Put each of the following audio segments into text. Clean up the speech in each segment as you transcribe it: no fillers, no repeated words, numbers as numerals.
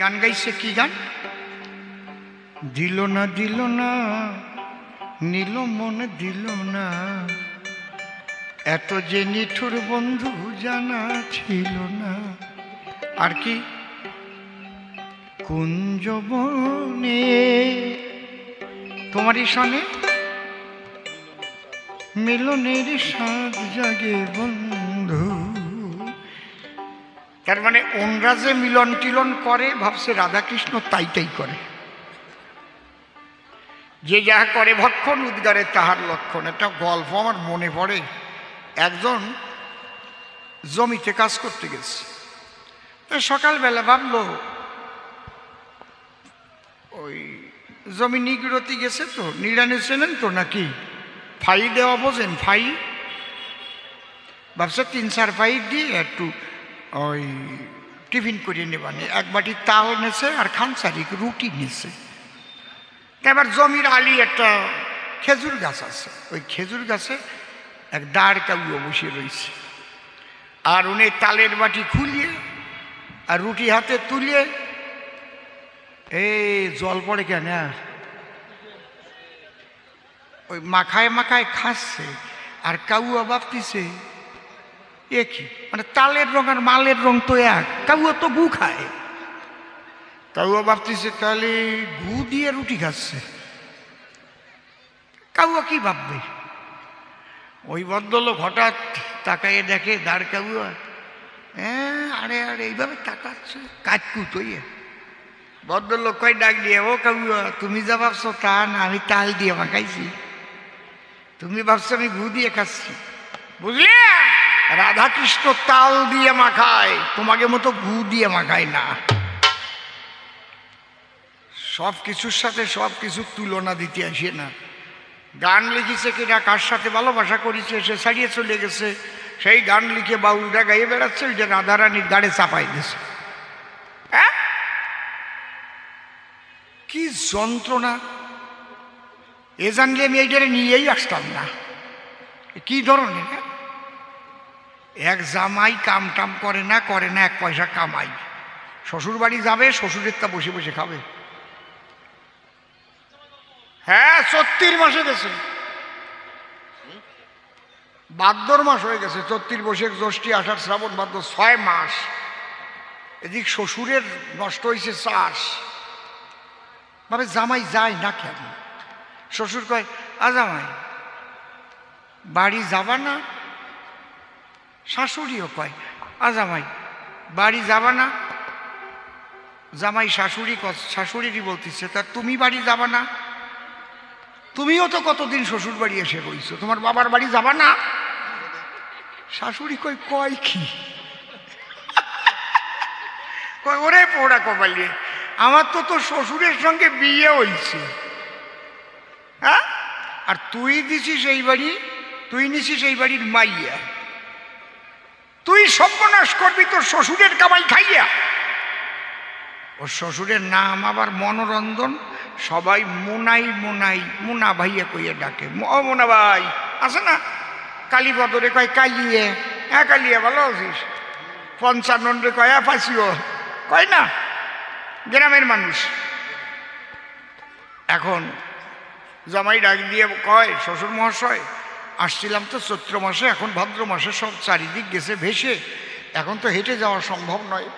গান গাইছে কি গান? দিল না নীল মনে দিল না, এত যে নিঠুর বন্ধু জানা ছিল না। আর কি কুঞ্জবনে তোমারই সনে মিলনের স্বাদ জাগে বন্ধু। তার মানে ওনরা যে মিলন টিলন করে ভাবছে রাধাকৃষ্ণ তাই করে, যে যাহা করে ভক্ষণ উদ্গারে তাহার লক্ষণ। একটা গল্প আমার মনে পড়ে। একজন জমিতে কাজ করতে গেছে, সকালবেলা ভাবলো ওই জমি নিগড়তি গেছে, তো নিড়ানি চেনেন তো নাকি, ফাই দেওয়া বোঝেন, ফাই ভাবছে 3-4 ফাই দিয়ে একটু ওই টিফিন করিয়ে নেবানি। এক বাটি তাল নেছে আর খানসারি রুটি নিছে। এবার জমির আলি একটা খেজুর গাছ আছে, ওই খেজুর গাছে এক দাঁড় কাউয়া বসে রয়েছে। আর উনি তালের বাটি খুলিয়ে আর রুটি হাতে তুলিয়ে জল পড়ে কেন ওই মাখায় খাচ্ছে। আর কাউয়া ভাবতেছে একই, মানে তালের রং আর মালের রং তো এক, কাউয়া তো গু খায়। কাউয়া ভাবতেছে তাহলে গু দিয়ে রুটি খাচ্ছে। কাউয়া কি ভাববে? ওই ভদ্রলোক হঠাৎ তাকাইয়ে দেখে দাঁড় কাউয়া আরে এইভাবে তাকাচ্ছে কাজকুট হইয়ে। ভদ্রলোক কয় ডাক দিয়ে, ও কাউয়া তুমি যা ভাবছো তা না, আমি তাল দিয়ে মাখাইছি, তুমি ভাবছো আমি গু দিয়ে খাচ্ছি, বুঝলে? রাধাকৃষ্ণ তাল দিয়ে মাখায়, তোমাকে মতো গু দিয়ে মাখায় না। সব কিছুর সাথে সব কিছু তুলনা দিতে আসে না। গান লিখেছে কিনা, কার সাথে ভালোবাসা করেছে, সে ছাড়িয়ে চলে গেছে, সেই গান লিখে বাউলটা গাইয়ে বেড়াচ্ছে, ওইটা রাধারানীর গাড়ে চাপাই দিয়েছে। হ্যাঁ, কি যন্ত্রণা! এ জানলে আমি এইটারে নিয়েই আসতাম না। কি ধরনের এক জামাই কাম টাম করে না 1 পয়সা কামাই, শ্বশুর বাড়ি যাবে, শ্বশুরের তা বসে বসে খাবে। হ্যাঁ, 34 মাসে গেছে, ভাদ্র মাস হয়ে গেছে, 34 বৈশাখ জ্যৈষ্ঠী আষাঢ় শ্রাবণ ভাদ্র 6 মাস। এদিক শ্বশুরের নষ্ট হয়েছে চাষ, ভাবে জামাই যায় না কেন? শ্বশুর কয়, জামাই বাড়ি যাবা না? শাশুড়িও কয়, জামাই বাড়ি যাবা না? জামাই শাশুড়িরই বলতেছে, তা তুমি বাড়ি যাবা না? তুমিও তো কতদিন শ্বশুর বাড়ি এসে রইছো, তোমার বাবার বাড়ি যাবা না? শাশুড়ি কয় কি কয়, ওরে পোড়া কপালি, আমার তো শ্বশুরের সঙ্গে বিয়ে হয়েছে, হ্যাঁ, আর তুই দিছিস এই বাড়ি, তুই নিছিস এই বাড়ির মাইয়া, তুই সর্বনাশ করবি তোর শ্বশুরের কামাই খাইয়া। ওর শ্বশুরের নাম আবার মনোরঞ্জন, সবাই মোনা ভাইয়া কইয়া ডাকে। মোনা ভাই আছে না, কালীপদরে কয় কালিয়ে, কালিয়া ভালো আছিস, 55 কয় ফাঁসিও কয় না, গ্রামের মানুষ। এখন জামাই ডাক দিয়ে কয়, শ্বশুর মহাশয় আসছিলাম তো চৈত্র মাসে, এখন ভাদ্র মাসে সব চারিদিক গেছে ভেসে, এখন তো হেঁটে যাওয়া সম্ভব নয়।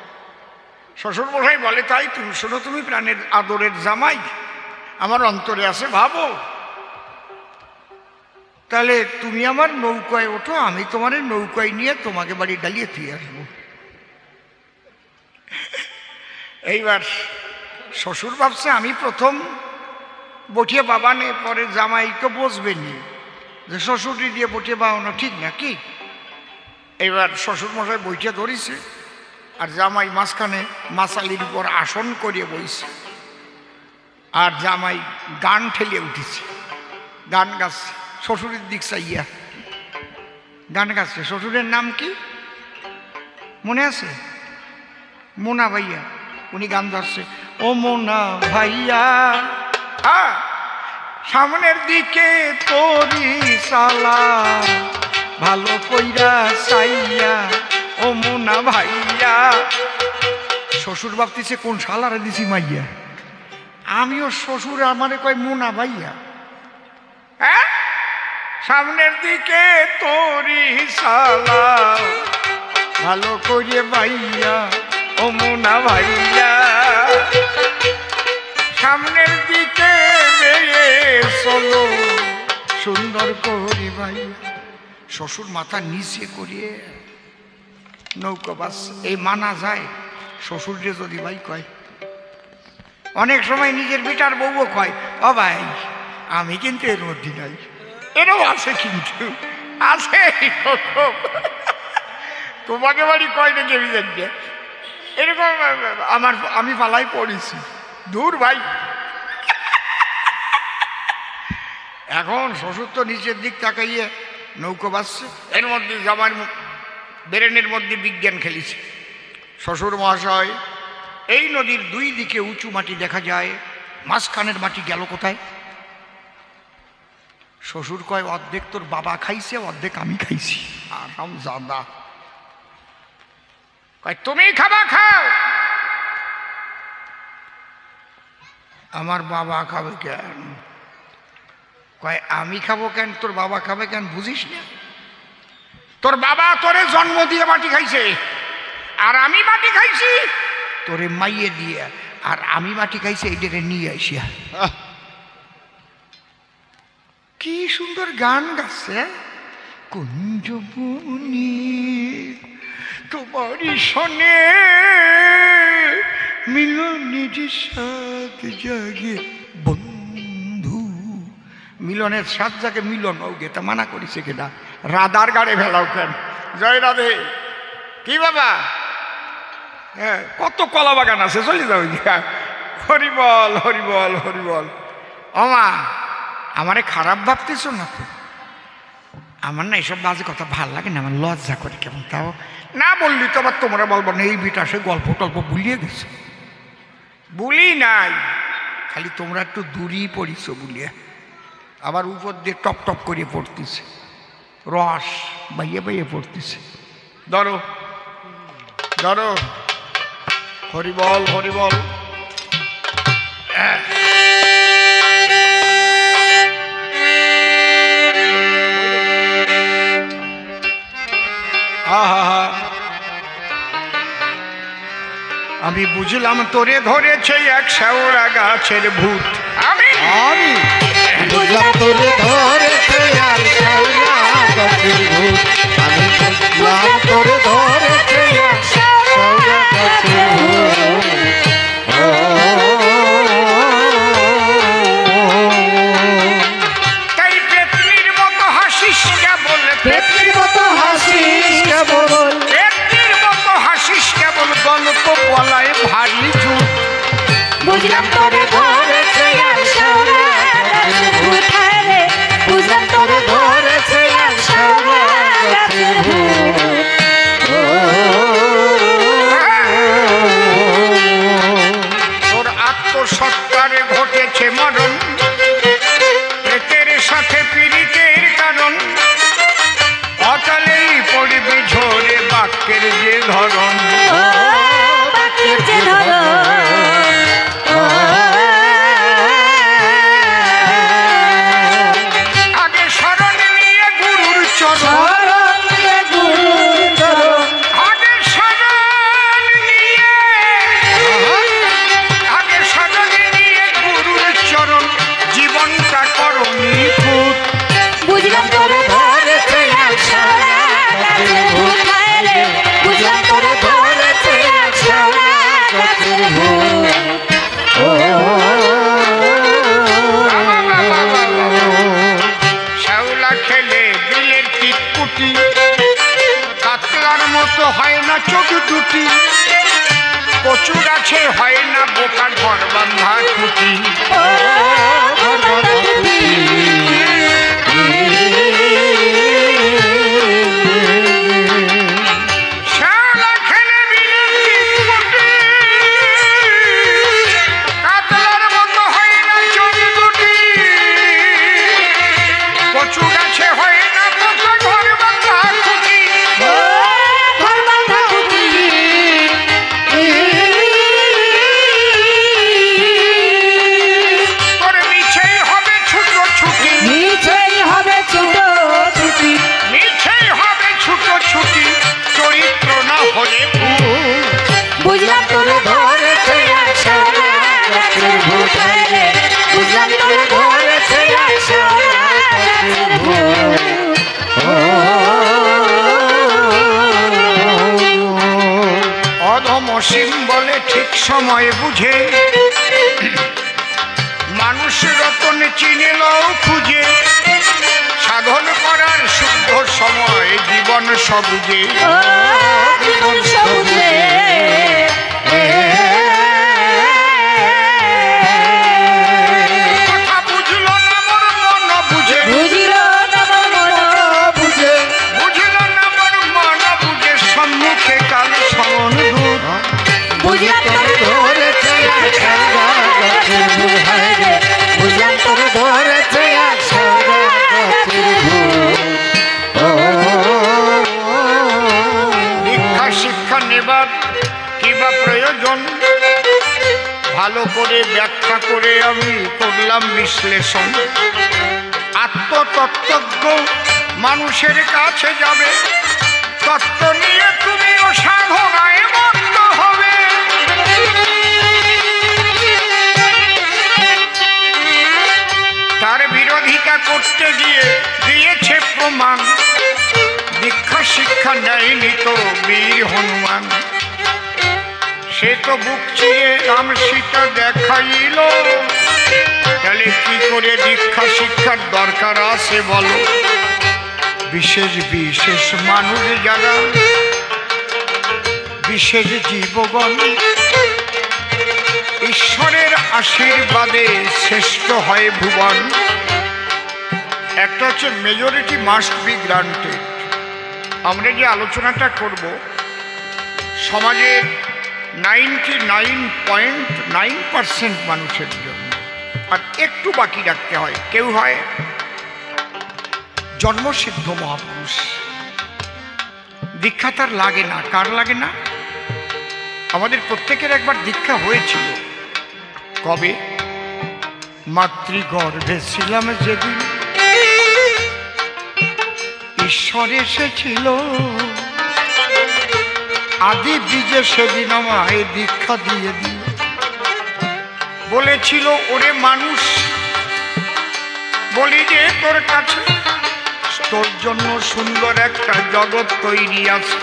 শ্বশুর মশাই বলে, তাই তুমি শোনো, তুমি প্রাণের আদরের জামাই, আমার অন্তরে আছে, ভাবো তাহলে তুমি আমার নৌকায় ওঠো, আমি তোমার নৌকায় নিয়ে তোমাকে বাড়ি ডালিয়ে দিয়ে আসবো। এইবার শ্বশুর ভাবছে আমি প্রথম বটিয়ে বাবানে, পরে জামাই তো বসবেনি যে শ্বশুরটি দিয়ে বটিয়ে বাবানো ঠিক না কি। এইবার শ্বশুর মশাই বইটা ধরেছে, আর জামাই মাঝখানে মাসালির উপর আসন করিয়ে বইছে, আর জামাই গান ঠেলিয়ে উঠেছে, গান গাচ্ছে শ্বশুরের দিক চাইয়া, গান গাচ্ছে। শ্বশুরের নাম কি মনে আছে? মোনা ভাইয়া। উনি গান ধরছে, ও মোনা ভাইয়া সামনের দিকে তোরি সালা, ভালো কইরা চাইয়া ও মোনা ভাইয়া, শ্বশুর ভাবতেছে কোন শালারে দিছি মাইয়া, আমিও শ্বশুর আমারে কয় মুনা ভাইয়া। হ্যাঁ, সামনের দিকে তোরি শালা ভালো করে ভাইয়া ও মুনা ভাইয়া, সামনের দিকে চলো সুন্দর করে ভাইয়া। শ্বশুর মাথা নিচে করিয়ে নৌকা বাস, এই মানা যায় শ্বশুরকে যদি ভাই কয়। অনেক সময় নিজের বেটার বউও কয় ও ভাই আমি কিন্তু এর মধ্যে নাই, এরও আছে কিন্তু আছে এরকম। তোমাকে বাড়ি কয় নাকি আমি জানি এরকম, আমি পালাই পড়েছি। দূর ভাই, এখন শ্বশুর তো নিচের দিক তাকাইয়ে নৌকো বাসছে, এর মধ্যে জামার ব্রেনের মধ্যে বিজ্ঞান খেলেছে। শ্বশুর মহাশয়, এই নদীর দুই দিকে উঁচু মাটি দেখা যায়, মাঝখানের মাটি গেল কোথায়? শ্বশুর কয় অর্ধেক তোর বাবা খাইছে, অর্ধেক আমি খাইছি। আরাম জাদা কয় তুমি খাবা, খাও। আমার বাবা খাবে কেন? কয় আমি খাবো কেন, তোর বাবা খাবে কেন বুঝিস না? তোর বাবা তোরে জন্ম দিয়ে মাটি খাইছে, আর আমি মাটি খাইছি তোরে মাইয়ে দিয়ে, আর আমি মাটি খাইছি এইটাকে নিয়ে আসিয়া। কি সুন্দর গান গাচ্ছে, কুঞ্জবনী তোমারই শোনে মিলনের সাত জাগে বন্ধু, মিলনের সাত জাগে মিলন ও গেতা মানা করিছে কেটা? রাধার গাড়ে ফেলাও কেন? জয় রাধে। কি বাবা, হ্যাঁ কত কলা বাগান আছে, চলে যাও। হরিবল হরিবল হরিবল। ওমা আমারে খারাপ ভাবতেছ না তো? আমার না এইসব বাজে কথা ভাল লাগে না, আমার লজ্জা করে কেমন। তাও না বললি তো আবার তোমরা বলবো না এই বিটাসে গল্প টল্প বুলিয়ে গেছে। বুলি নাই, খালি তোমরা একটু দূরেই পড়িছ বুলিয়ে, আবার উপর দিয়ে টপ টপ করে পড়তেছে, রস বাইয়ে বাইয়ে পড়তেছে। ধরো ধরো, হরিবল হরিবল। আমি বুঝলাম তোরে ধরেছে এক শেওড়া গাছের ভূত, আমি বুঝলাম তোরে ধরেছে এক শেওড়া গাছের ভূত, আমি বুঝলাম তোরে ধরেছে এক শেওড়া গাছের ভূত। তাই পেতনির মতো হাসিস কেবল, পেতনির মতো হাসিস কেবল, পেতনির মতো হাসিস কেবল, গল্প বলায় ভারী ঝুট। বুঝলাম তোরে ধরেছে এক শেওড়া গাছের ভূত, বুঝলাম তোরে ধরেছে এক শেওড়া গাছের ভূত। তোর আত্মসত্তারে ঘটেছে মরণ, প্রেতের সাথে পীড়িতের কারণ, অকালেই পড়বে ঝরে বাক্যের যে ধরন। বাক্যের যে ধরন, আগে শরণ নিয়ে গুরুর চরণ, শরণ নিয়ে গুরুর চরণ, আগে শরণ নিয়ে, আগে শরণ নিয়ে গুরুর চরণ, জীবনটা করো নিখুঁত। বুঝলাম তোরে ধরেছে এক শেওড়া গাছের ভূত, বুঝলাম তোরে ধরেছে এক শেওড়া গাছের ভূত। শ্যাওলা খেলে বিলের টিটকুটি, কাতলার মতো হয় না চোখ দুটি, কচু গাছে হয় না বোকার ঘর বাঁধা খুঁটি। শ্যাওলা খেলে বিলের টিটকুটি, কাতলার মতো হয় না চোখ দুটি, কচু গাছে হয় না বোকা ঘর বাঁধা খুঁটি। ঘর বাঁধা খুঁটি, সময় বুঝে মানুষ রতন চিনে লও খুঁজে সাধন করার শুদ্ধ সময় জীবন সবুজে ও জীবন সবুজে কথা বুঝলো না মোর মন বুঝে বুঝিল না মন বুঝে বুঝলো না মোর মন বুঝে সম্মুখে কাল সমন দূর বুঝলাম তোর ধরেছে আশারা গাছের ভুল হয় রে বুঝলাম তোর ধরেছে আশারা গাছের ভুল দীক্ষা শিক্ষা নেবার কিবা প্রয়োজন ভালো করে ব্যাখ্যা করে আমি করলাম বিশ্লেষণ আত্মতত্ত্বজ্ঞ মানুষের কাছে যাবে তত্ত্ব নিয়ে তুমিও সাধনায় মগ্ন হবে তার বিরোধিতা করতে গিয়ে দিয়েছে প্রমাণ দীক্ষা শিক্ষা নেয়নি তো বীর হনুমান সে তো বুক চিরে রাম সীতা দেখাইল তাহলে কি করে দীক্ষা শিক্ষার দরকার আছে বলো বিশেষ বিশেষ মানুষ যারা বিশেষ জীবগণ ঈশ্বরের আশীর্বাদে শ্রেষ্ঠ হয় ভুবন একটা হচ্ছে মেজরিটি মাস্ট বি গ্রান্টেড আমরা যে আলোচনাটা করব সমাজের 99.9% মানুষের জন্য আর একটু বাকি রাখতে হয় কেউ হয় জন্মসিদ্ধ মহাপুরুষ দীক্ষা তার লাগে না কার লাগে না আমাদের প্রত্যেকের একবার দীক্ষা হয়েছিল কবে মাতৃগর্ভে ছিলাম যেদিন ঈশ্বর এসেছিল আদি বীজে সেদিন আমায় দীক্ষা দিয়ে দিল বলেছিল ওরে মানুষ বলি যে তোর কাছে তোর জন্য সুন্দর একটা জগৎ তৈরি আছে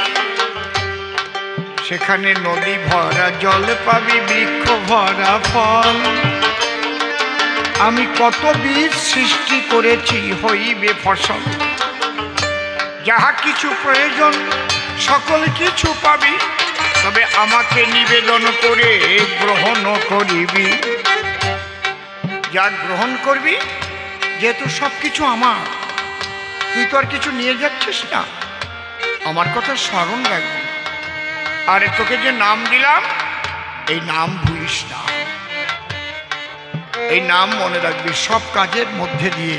সেখানে নদী ভরা জল পাবি বৃক্ষ ভরা ফল আমি কত বীজ সৃষ্টি করেছি হইবে ফসল যাহা কিছু প্রয়োজন সকল কিছু পাবি তবে আমাকে নিবেদন করে গ্রহণ করিবি যা গ্রহণ করবি যেহেতু সব কিছু আমার তুই তো আর কিছু নিয়ে যাচ্ছিস না আমার কথা স্মরণ রাখবি আর তোকে যে নাম দিলাম এই নাম ভুলিস না এই নাম মনে রাখবি সব কাজের মধ্যে দিয়ে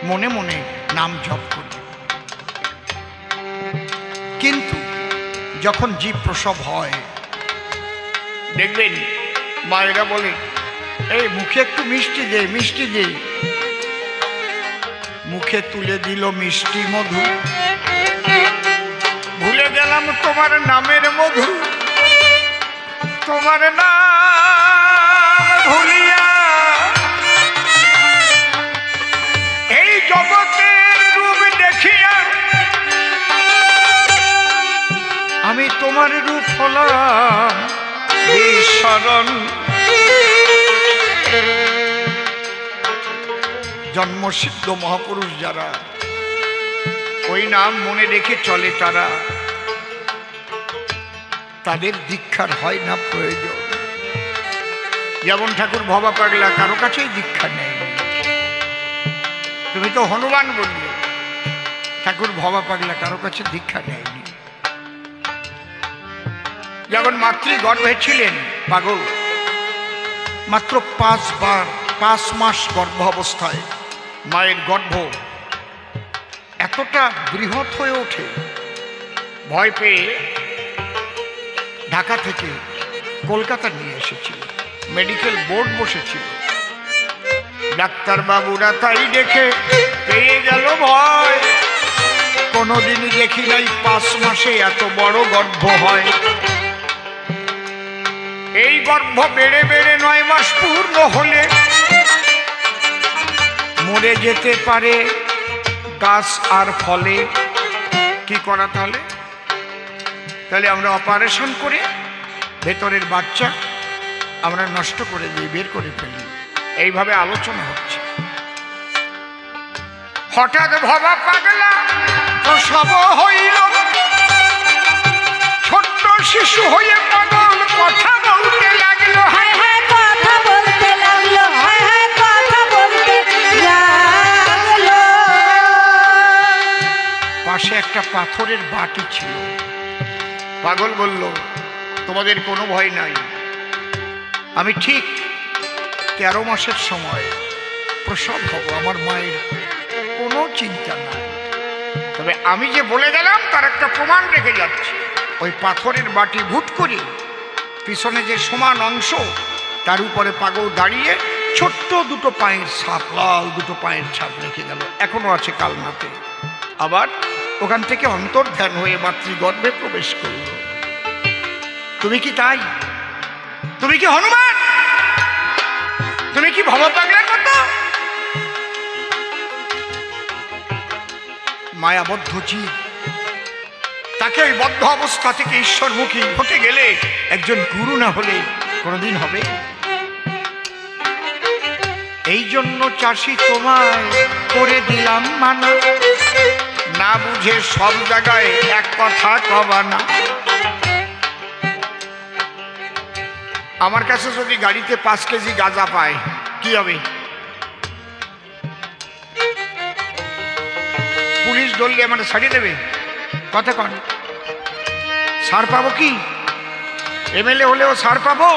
মনে মনে নাম জপ করবি কিন্তু যখন জীব প্রসব হয় দেখবেন মায়েরা বলে এই মুখে একটু মিষ্টি দে মিষ্টি দে মুখে তুলে দিল মিষ্টি মধু ভুলে গেলাম তোমার নামের মধু তোমার নাম ভুলিয়া এই জগতের রূপ দেখিয়া আমি তোমার রূপ হলাম বিস্মরণ জন্মসিদ্ধ মহাপুরুষ যারা ওই নাম মনে রেখে চলে তারা তাদের দীক্ষার হয় না প্রয়োজন যেমন ঠাকুর ভবা পাগলা কারো কাছেই দীক্ষা নেই তুমি তো হনুমান বললে ঠাকুর ভবা পাগলা কারো কাছে দীক্ষা নেয়নি যেমন মাতৃগর্ভে ছিলেন পাগল মাত্র 5 মাস গর্ভ অবস্থায় মায়ের গর্ভ এতটা বৃহৎ হয়ে ওঠে ভয় পেয়ে ঢাকা থেকে কলকাতা নিয়ে এসেছিল মেডিকেল বোর্ড বসেছিল ডাক্তারবাবুরা তাই দেখে পেয়ে গেল ভয় কোনোদিনই দেখি নাই 5 মাসে এত বড় গর্ভ হয় এই গর্ভ বেড়ে বেড়ে 9 মাস পূর্ণ হলে মরে যেতে পারে গাছ আর ফলে কি করা তাহলে আমরা অপারেশন করে ভেতরের বাচ্চা আমরা নষ্ট করে দিই, বের করে ফেলি। এইভাবে আলোচনা হচ্ছে। হঠাৎ ভবা পাগলা প্রসব হইল, ছোট্ট শিশু হয়ে পাগল কথা বলতে লাগলো। হায় হায় কথা বলতে লাগলো, হায় হায় কথা বলতে লাগলো। পাশে একটা পাথরের বাটি ছিল। পাগল বলল, তোমাদের কোনো ভয় নাই, আমি ঠিক 13 মাসের সময় প্রসব হব, আমার মায়ের কোনো চিন্তা নাই। তবে আমি যে বলে গেলাম তার একটা প্রমাণ রেখে যাচ্ছি। ওই পাথরের বাটি ভুট করে পিছনে যে সমান অংশ, তার উপরে পাগল দাঁড়িয়ে ছোট্ট দুটো পায়ের ছাপ, লাল দুটো পায়ের ছাপ রেখে গেল, এখনো আছে কালনাতে। আবার ওখান থেকে অন্তর্ধান হয়ে মাতৃগর্ভে প্রবেশ করল। তুমি কি তাই? তুমি কি হনুমান? তুমি কি ভবপাগলার মতো? মায়াবদ্ধ জীব, তাকে ওই বদ্ধ অবস্থা থেকে ঈশ্বরমুখী হতে গেলে একজন গুরু না হলে কোনোদিন হবে? এই জন্য চাষি তোমায় করে দিলাম মানা, না বুঝে সব জায়গায় এক কথা কবা না। আমার কাছে যদি গাড়িতে 5 কেজি গাঁজা পায় কি হবে? পুলিশ ধরলে আমার ছাড়িয়ে দেবে? কথা কন, ছাড় পাবো কি? এমএলএ হলেও ছাড় পাবো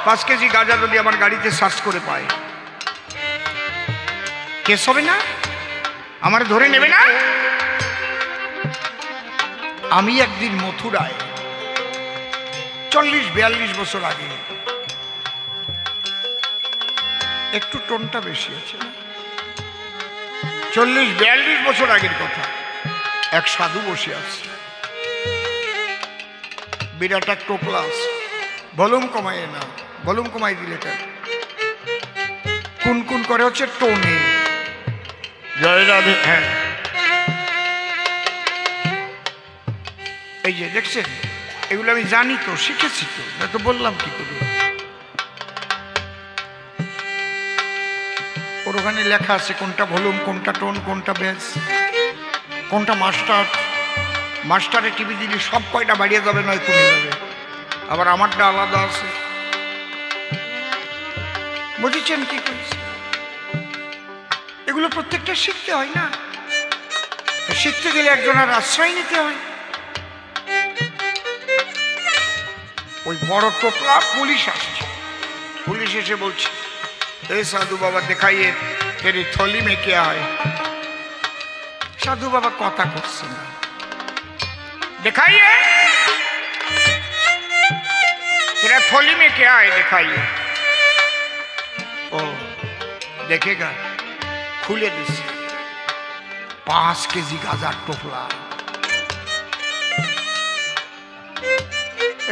5 কেজি গাঁজা যদি আমার গাড়িতে সার্চ করে পায়? কেস হবে না? আমার ধরে নেবে না? আমি একদিন মথুরায় 40-42 বছর আগে, একটু টোনটা বেশি আছে না, 40-42 বছর আগের কথা, এক সাধু বসে আছে, বিরাট এক টোপলা আছে, ভলিউম কমায় না, ভলিউম কমাই দিলে কেন? কুন করে হচ্ছে টোনে। জয় রাধে। হ্যাঁ, এই যে দেখছেন, এগুলো আমি জানি তো, শিখেছি তো, না তো বললাম কি করে? ওর ওখানে লেখা আছে কোনটা ভলিউম, কোনটা টোন, কোনটা বেস, কোনটা মাস্টার। মাস্টারে টিভি দিলে সব কয়টা বাড়িয়ে যাবে, নয় কমে যাবে। আবার আমারটা আলাদা আছে। বুঝেছেন কি করেছে? এগুলো প্রত্যেকটা শিখতে হয় না? শিখতে গেলে একজনের আশ্রয় নিতে হয়। ওই বড় টোপলা পুলিশ আসছে, পুলিশ এসে বলছে, ए साधु बाबा दिखाइए तेरी थोली में क्या है? साधु बाबा कथा करছে না, दिखाइए तेरा थोली में क्या है, दिखाइए। ओ देखेगा, खुले दिसे 5 केजी गाजा टोपला।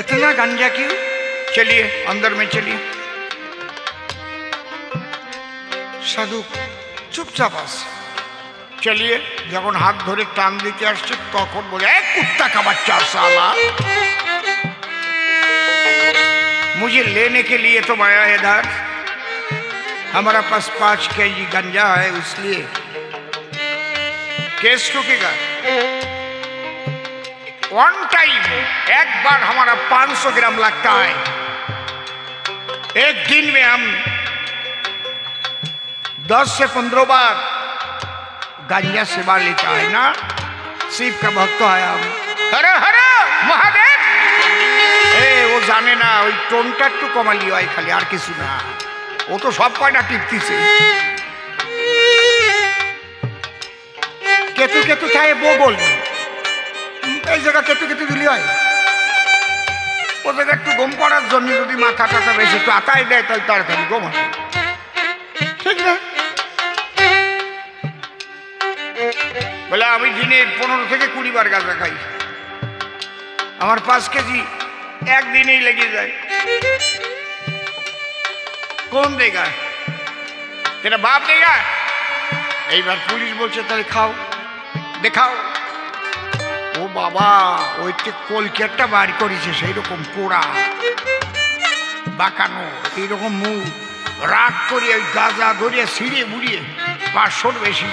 इतना गांजा क्यों? चलिए अंदर में चलिए। साधु चुपचाप आसे। चलिए, যখন হাত ধরে টান দিতে আসছে তখন বলে, ए कुत्ता का बच्चा साला, मुझे लेने के लिए तो आया है इधर, हमारा पास 5 केजी गंजा है, इसलिए केस ठुकेगा। वन टाइम, एक बार हमारा 500 ग्राम लगता है, एक दिन में हम 10 से 15 बार गांजा सेवा लेता है ना। शिव का भक्त है हम। हर हर महादेव। वो जाने ना, ওই টোনটা একটু কমালি হয় খালি, আর কিছু না। ও তো সব কয়টা টিপতিছে। কেতু কেতু খায় বগল, এই জায়গা কেতু কেতু দিলি হয়। ও জায়গা একটু গম করার জন্য যদি মাথা টাথা বেশি একটু আতায় দেয় তাহলে তাড়াতাড়ি গম আসে, ঠিক না? বলে আমি দিনে 15 থেকে 20 বার গাঁজা খাই, আমার 5 কেজি একদিনেই লেগে যায়। কোন দেগা? তেরা বাপ দেগা? এইবার পুলিশ বলছে তাহলে খাও, দেখাও। ও বাবা, ওই যে কলকেটটা বার করেছে সেই রকম পোড়া, বাঁকানো, এইরকম মুখ, রাগ করে ওই গাঁজা ধরিয়ে ছিঁড়ে মুড়িয়ে 500 বেশি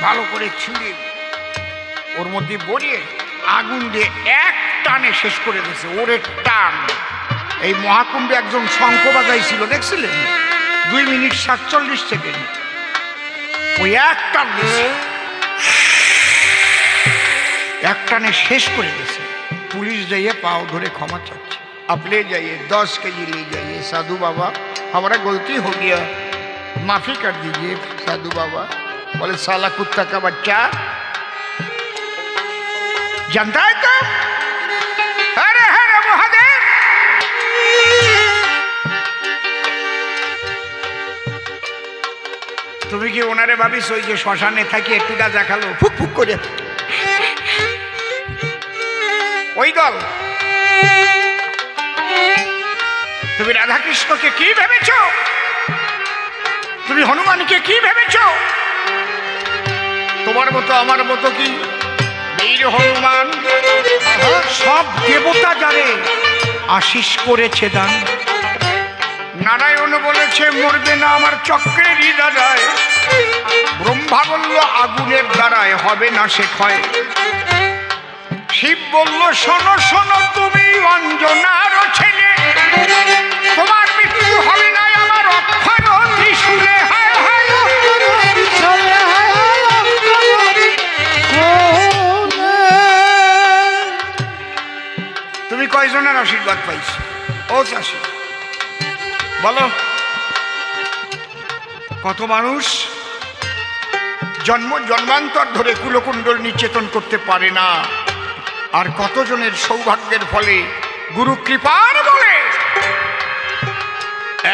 ভালো করে ছিঁড়ে ওর মধ্যে ভরিয়ে আগুন দিয়ে এক টানে শেষ করে দিয়েছে। ওরে টান! এই মহাকুম্ভে একজন শঙ্খ বাজাইছিল, দেখছিলেন? 2 মিনিট 47 সেকেন্ড ওই এক টান দিয়েছে, এক টানে শেষ করে দিয়েছে। পুলিশ যাইয়ে পাও ধরে ক্ষমা চাচ্ছে, आप ले जाइए 10 केजी ले जाइए साधु बाबा, हमारा गलती हो गया, माफी कर दीजिए साधु बाबा। बोले साला कुत्ता का बच्चा, जानता है तुम? अरे हरे महादेव! তুমি কি ওনারে ভাবিস ওই যে শ্মশানে থাকি একটু গাঁজা খালো ফুক ফুক করে ওই দল? তুমি রাধাকৃষ্ণকে কি ভেবেছ? তুমি হনুমানকে কি ভেবেছ? তোমার মতো আমার মতো কি বীর হনুমান সব দেবতা যারে আশিস করেছে দান। নারায়ণ বলেছে মরবে না আমার চক্রেরই দ্বারায়, ব্রহ্মা বলল আগুনের দ্বারায় হবে না সে ক্ষয়, শিব বলল শোনো শোনো তুমি অঞ্জনার ছেলে, তোমার মৃত্যু হবে না আমার অক্ষর ত্রিশূলে। হায় হায় তুমি কয়জনের আশীর্বাদ পাইছো? ও চাষি বলো, কত মানুষ জন্ম জন্মান্তর ধরে কুলকুণ্ডল নিচেতন করতে পারে না, আর কতজনের সৌভাগ্যের ফলে গুরু কৃপার বলে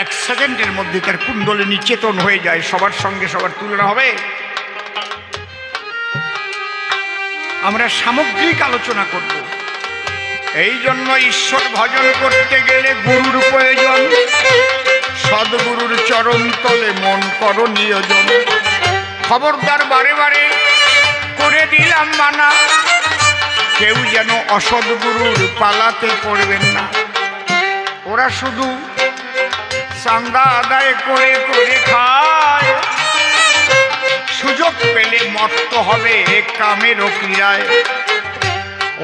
1 সেকেন্ডের মধ্যে তার কুণ্ডলে নিচেতন হয়ে যায়। সবার সঙ্গে সবার তুলনা হবে? আমরা সামগ্রিক আলোচনা করব। এই জন্য ঈশ্বর ভজন করতে গেলে গুরুর প্রয়োজন, সদ্গুরুর চরণ তলে মন করো নিয়োজন। খবরদার বারে বারে করে দিলাম মানা, কেউ যেন অসদ্গুরুর পালাতে পড়বেন না। ওরা শুধু চাঁদা আদায় করে করে খায়, সুযোগ পেলে মত্ত হবে কামের ক্রিয়ায়,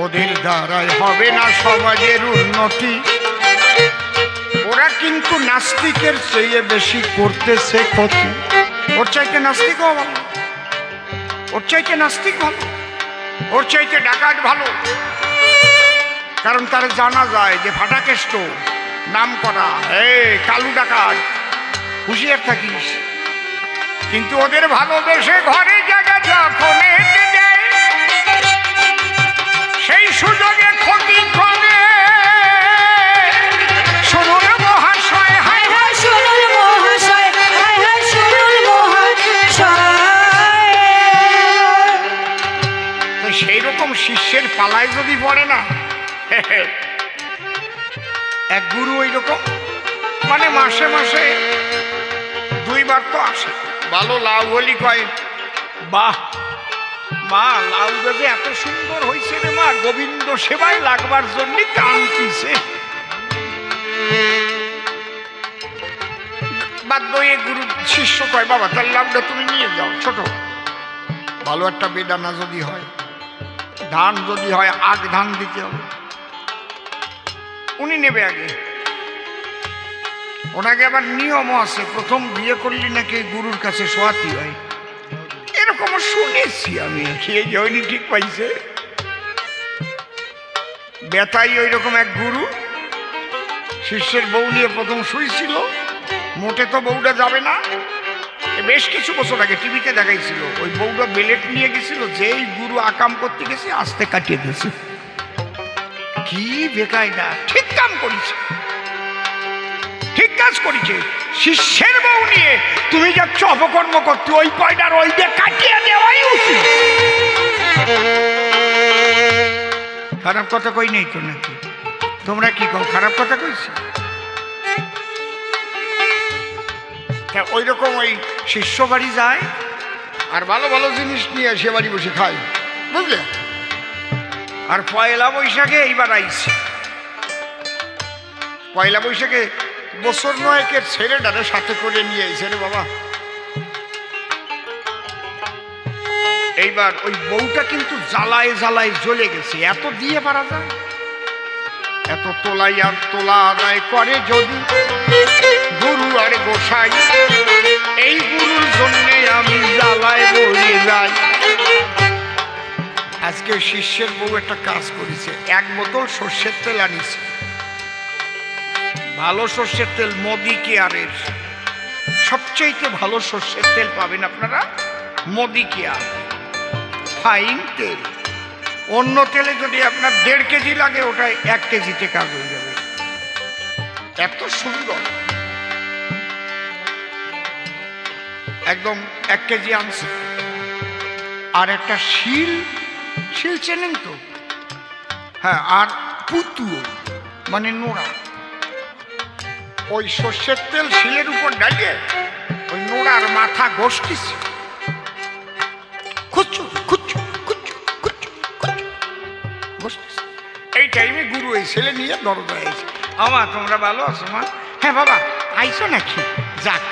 ওদের দ্বারাই হবে না সমাজের উন্নতি। ওরা কিন্তু নাস্তিকের চেয়ে বেশি করতেছে ক্ষতি। ওর চাইতে নাস্তিক ভালো, ওর চাইতে নাস্তিক ভালো, ওর চাইতে ডাকাত ভালো। কারণ তার জানা যায় যে ফাটাকেষ্ট নাম করা কালু ডাকাত, হুঁশিয়ার থাকিস। কিন্তু ওদের ভালোবেসে ঘরে জায়গা যখন এনে দেয়, সেই সুযোগে ক্ষতি করে। শুনুন মহাশয়, হায় হায় শুনুন মহাশয়, হায় হায় শুনুন মহাশয়। তো সেই রকম শিষ্যের পালায় যদি পড়ে না, এক গুরু ওই রকম মানে মাসে মাসে 2 বার তো আসে। ভালো লাউ বলি কয়, বাহ মা লাউ গাছে এত সুন্দর হয়েছে রে মা, গোবিন্দ সেবায় লাগবার জন্য কাঁদতিছে। বাধ্য হয়ে গুরু শিষ্য কয়, বাবা তার লাউটা তুমি নিয়ে যাও, ছোট ভালো একটা বেদানা যদি হয়, ধান যদি হয় আগ ধান দিতে হবে। উনি নেবে আগে, ওনাকে আবার নিয়মও আছে, প্রথম বিয়ে করলি নাকি গুরুর কাছে শোয়াতি হয়, এরকমও শুনেছি আমি। খেয়ে যাইনি ঠিক পাইছে। বেতাই ওই রকম এক গুরু শিষ্যের বউ নিয়ে প্রথম শুয়েছিল। মোটে তো বউটা যাবে না, বেশ কিছু বছর আগে টিভিতে দেখাইছিল। ওই বউটা বেলেট নিয়ে গেছিল, যেই গুরু আকাম করতে গেছে আস্তে কাটিয়ে দিয়েছে। কি বেকায়দা! ঠিক কাম করেছে, ঠিক কাজ করেছে। শিষ্যের বউ নিয়ে তুমি যাচ্ছ অপকর্ম করতে, ওই কয়টার ওই দিয়ে কাটিয়ে দেওয়াই উচিত। খারাপ কথা কই নেই তো নাকি? তোমরা কি কও, খারাপ কথা কইছি? ওই রকম ওই শিষ্য বাড়ি যায় আর ভালো ভালো জিনিস নিয়ে সে বাড়ি বসে খায়, বুঝলে? আর পয়লা বৈশাখে এইবার আইছে পয়লা বৈশাখে বছর নয়েকের ছেলেটারে সাথে করে নিয়ে এসে রে বাবা। এইবার ওই বউটা কিন্তু জ্বালায় জ্বালায় জ্বলে গেছে। এত দিয়ে পারা যায়? এত তোলাই আর তোলা আদায় করে যদি গুরু আর গোসাই, এই গুরুর জন্যে আমি জ্বালায় মরে যাই। আজকে শিষ্যের বউ একটা কাজ করেছে, 1 বোতল সর্ষের তেল আনিছে। ভালো সর্ষের তেল মোদি কেয়ারের, সবচেয়ে ভালো সর্ষের তেল পাবেন আপনারা মোদি কেয়ার, ফাইন তেল। অন্য তেলে যদি আপনার 1.5 কেজি লাগে, ওটাই 1 কেজিতে কাজ হয়ে যাবে। এত সুন্দর, একদম 1 কেজি আনছে। আর একটা শিল, শিল চেনেন তো? হ্যাঁ, আর পুতুও মানে নোড়া। ওই সর্ষের তেল শিলের উপর ডালিয়ে ওই নোড়ার মাথা ঘষতেছে, খুচ্ছু খুচ্ছু খুচ্ছু খুচ্ছু ঘষতেছে। এই টাইমে গুরু এই ছেলে নিয়ে দরজায় এসে, আমা তোমরা ভালো আছো মা? হ্যাঁ বাবা, আইসো নাকি? যাক,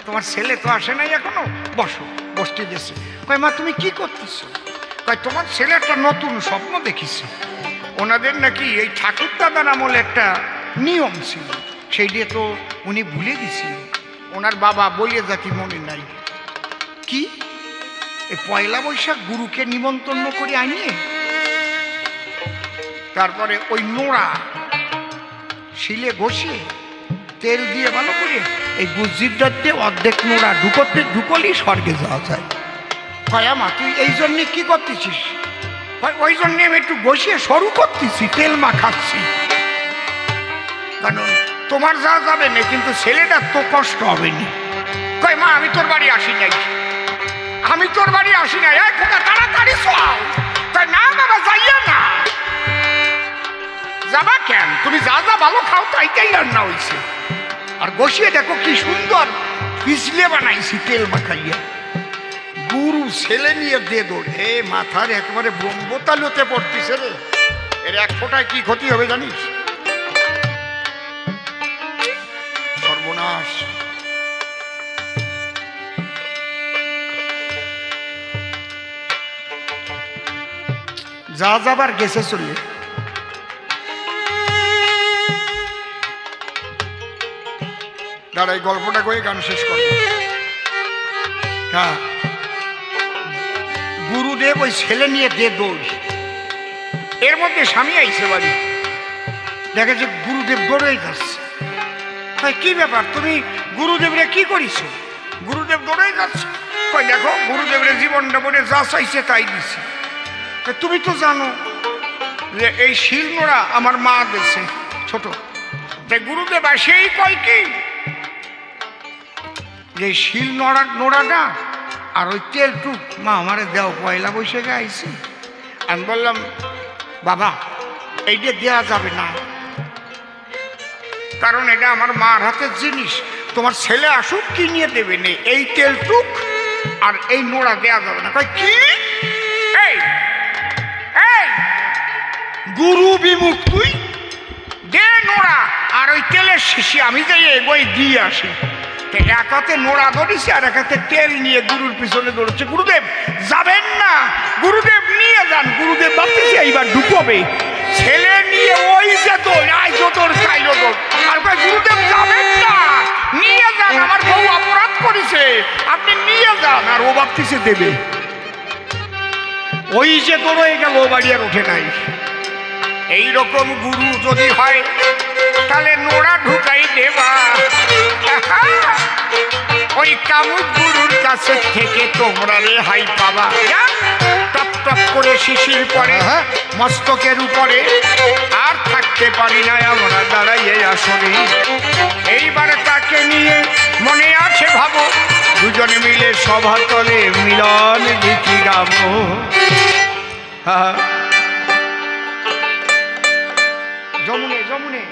তোমার ছেলে তো আসে নাই এখনো, বসো। বসতে দিয়েছে। কয় মা তুমি কি করতেছো? কয় তোমার ছেলে একটা নতুন স্বপ্ন দেখিছে। ওনাদের নাকি এই ঠাকুর দাদার আমলে একটা নিয়ম ছিল, সেই দিয়ে তো উনি ভুলে দিছিল। ওনার বাবা বইয়ে জাতি মনে নাই। কি এই পয়লা বৈশাখ গুরুকে নিমন্ত্রণ করে আনিয়ে তারপরে ওই নোড়া শিলে ঘষিয়ে তেল দিয়ে ভালো করে এই গুজিরটাতে অর্ধেক নোড়া ঢুকলি স্বর্গে যাওয়া যায়। কয় মা তুই এই জন্যে কি করতেছিস? ওই জন্যে আমি একটু ঘষিয়ে সরু করতেছি, তেল মাখাচ্ছি। কারণ তোমার যা যাবে না, কিন্তু ছেলেটার তো কষ্ট হবে না। কয় মা আমি তোর বাড়ি আসি নাই, আমি তোর বাড়ি আসি নাই, এক ফোঁটা তাড়াতাড়ি শোয়াও। কয় না বাবা যাইয়া না। যাবা কেন? তুমি যা যা ভালো খাও তাইটাই রান্না হয়েছে। আর বসিয়ে দেখো কি সুন্দর পিছলে বানাইছি তেল মাখাইয়া। গুরু ছেলে নিয়ে দে দৌড়, এ মাথার একেবারে ব্রহ্মতালুতে পড়তেছে রে। এর 1 ফোঁটায় কি ক্ষতি হবে জানিস? সর্বনাশ। যা যাবার গেছে চললে। দাঁড়া, এই গল্পটা করে গান শেষ করবো। হ্যাঁ, গুরুদেব ওই ছেলে নিয়ে দে দৌড়। এর মধ্যে স্বামী আইছে বাড়ি, দেখে যে গুরুদেব দৌড়েই যাচ্ছে। কি ব্যাপার, তুমি গুরুদেবরে কি করিস? গুরুদেব দৌড়েই যাচ্ছে। কই দেখো গুরুদেবরে জীবনটা বলে যা চাইছে তাই দিছে। তুমি তো জানো যে এই শিল নোড়া আমার মা দিয়েছে ছোট। তাই গুরুদেব আসেই কয় কি যে শিল নোড়াটা আর ওই তেলটুক মা আমারে দেও, পয়লা বৈশাখে আইছি। আমি বললাম বাবা এইটা দেওয়া যাবে না, কারণ এটা আমার মার হাতের জিনিস। তোমার ছেলে আসুক কি নিয়ে দেবে নে, এই তেলটুক আর এই নোড়া দেওয়া যাবে না। কয় কি? এই এই গুরু বিমুখ তুই, দে নোড়া আর ওই তেলের শিশি, আমি যাই বই দিয়ে আসি। এক হাতে নোড়া ধরেছে আর এক হাতে তেল নিয়ে গুরুর পিছনে দৌড়ছে। গুরুদেব যাবেন না, গুরুদেব নিয়ে যান। গুরুদেব ভাবতেছে এইবার ঢুকবে, ছেলে নিয়ে ওই যে দৌড়, আই যতর চাইল দৌড়। আর গুরুদেব যাবেন না, নিয়ে যান, আমার বউ অপরাধ করেছে, আপনি নিয়ে যান। আর ও ভাবতেছে দেবে। ওই যে তোর হয়ে গেল, ও বাড়ি আর ওঠে নাই। এইরকম গুরু যদি হয় তাহলে নোড়া ঢুকাই দেবা। ওই কামুক গুরুর কাছে থেকে তোমরা রেহাই পাবা। টপ টপ করে শিশির পরে মস্তকের উপরে, আর থাকতে পারি না আমরা দাঁড়াইয়ে আসলে। এইবার তাকে নিয়ে মনে আছে ভাবো, দুজনে মিলে সভাতলে মিলন গীতি গাবো। যমুনে যমুনে